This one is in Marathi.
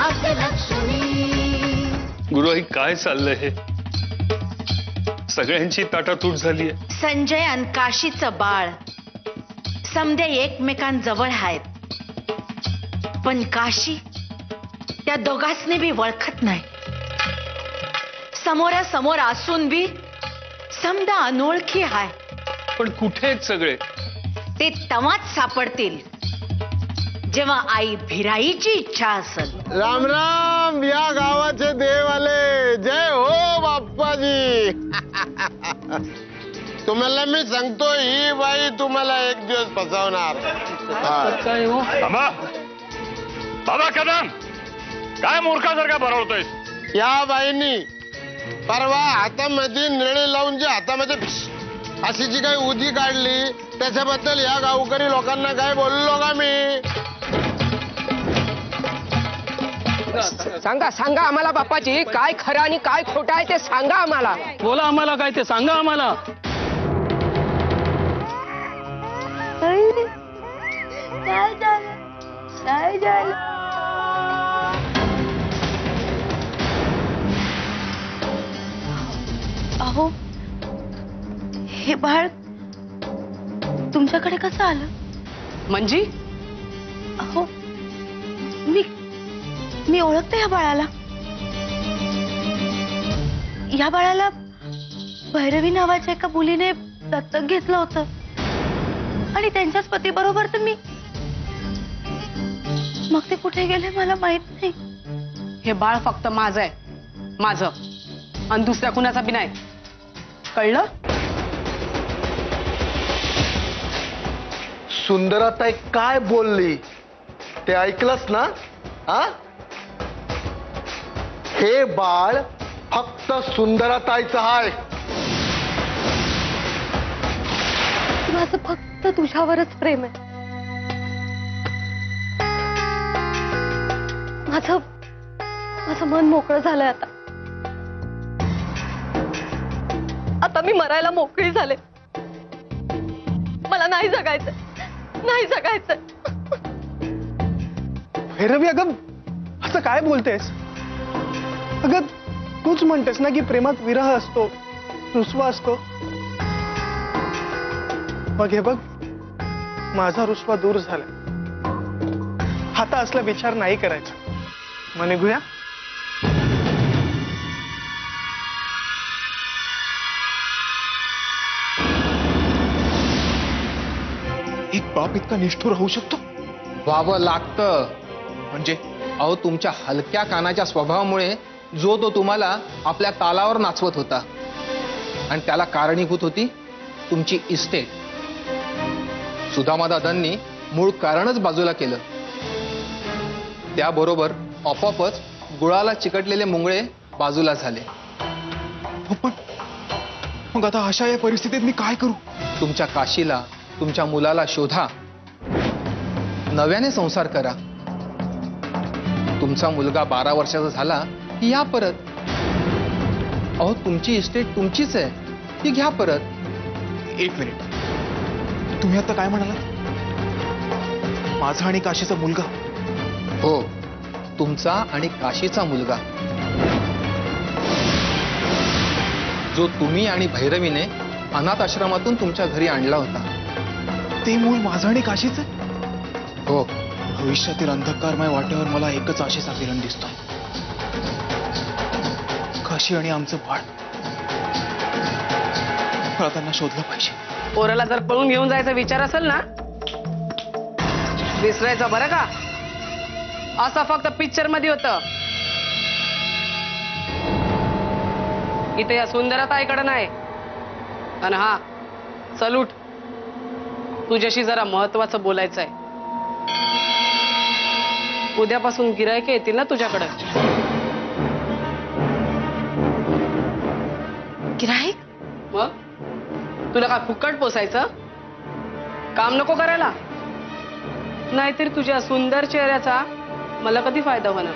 भाग्यलक्ष्मी। गुरुआई काय चाललंय हे? सगळ्यांची ताटातूट झालीये। संजय आणि काशीचं बाळ समदे एकमेकांजवळ आहेत, पण काशी त्या दोघांनी बी ओळखत नाही। समोरासमोर असून बी समदा अनोळखी आहे। पण कुठे आहेत सगळे? ते तवाच सापडतील जेव्हा आई भिराईची इच्छा असेल। राम राम या गावाचे देव आले, जय हो बाप्पाजी। तुम्हाला मी सांगतो, ही बाई तुम्हाला एक दिवस फसवणार। बाबा बाबा कदम, काय मूर्खासारखा भरवतोय? या बाईनी परवा हातामध्ये नळी लावून जी हातामध्ये अशी जी काही उदी काढली, त्याच्याबद्दल या गावकरी लोकांना काय बोललो का मी? सांगा सांगा आम्हाला बाप्पाजी, काय खरं आणि काय खोटं आहे ते सांगा आम्हाला। बोला आम्हाला काय ते सांगा आम्हाला। काय झालं? अहो, हे बाळ तुमच्याकडे कसं आलं? म्हणजे अहो, मी ओळखते या बाळाला। या बाळाला भैरवी नावाच्या एका मुलीने दत्तक घेतलं होतं आणि त्यांच्याच पती बरोबर तर मी, मग ते कुठे गेले मला माहित नाही। हे बाळ फक्त माझं आहे, माझं, आणि दुसऱ्या कुणाचा बी नाही, कळलं? सुंदराताई काय बोलली ते ऐकलंस ना? हा, हे बाळ फक्त सुंदराताईचं आहे। माझं फक्त तुझ्यावरच प्रेम आहे। माझं मन मोकळं झालंय आता। आता मी मरायला मोकळी झाले। मला नाही जगायचं, नाही जगायचं। भैरवी, अगं असं काय बोलतेस? अगं तूच म्हणतेस ना की प्रेमात विरह असतो, रुसवा असतो। मग हे बघ, माझा रुसवा दूर झाला। आता असला विचार नाही करायचा। मग निघूया? एक बाप इतका निष्ठुर होऊ शकतो? व्हावं लागतं। म्हणजे अहो, तुमच्या हलक्या कानाच्या स्वभावामुळे जो तो तुम्हाला आपल्या तालावर नाचवत होता, आणि त्याला कारणीभूत होती तुमची इस्टेट। सुदामादादांनी मूळ कारणच बाजूला केलं, त्याबरोबर आपोआपच गुळाला चिकटलेले मुंगळे बाजूला झाले। पण मग आता अशा या परिस्थितीत मी काय करू? तुमच्या काशीला, तुमच्या मुलाला शोधा, नव्याने संसार करा। तुमचा मुलगा 12 वर्षाचा झाला की या परत। अहो, तुमची इस्टेट तुमचीच आहे, ती घ्या परत। एक मिनिट, तुम्ही आता काय म्हणालात? माझा आणि काशीचा मुलगा? हो, तुमचा आणि काशीचा मुलगा, जो तुम्ही आणि भैरवीने अनाथ आश्रमातून तुमच्या घरी आणला होता। ते मूळ माझं आणि काशीचं? हो। भविष्यातील अंधकारमय वाटेवर मला एकच आशेचा किरण दिसतो, काशी आणि आमचं बाळ। मला त्यांना शोधलं पाहिजे। पोराला जर पळून घेऊन जायचा विचार असेल ना, विसरायचं बरं का? असं फक्त पिक्चर मध्ये होतं, इथे या सुंदरताईकडे नाही। आणि हा, सलूट, तुझ्याशी जरा महत्वाचं बोलायचं आहे। उद्यापासून गिरायके येतील ना तुझ्याकडे? गिराईक? मग तुला काय फुकट पोसायचं? काम नको करायला? नाहीतरी तुझ्या सुंदर चेहऱ्याचा मला कधी फायदा होणार?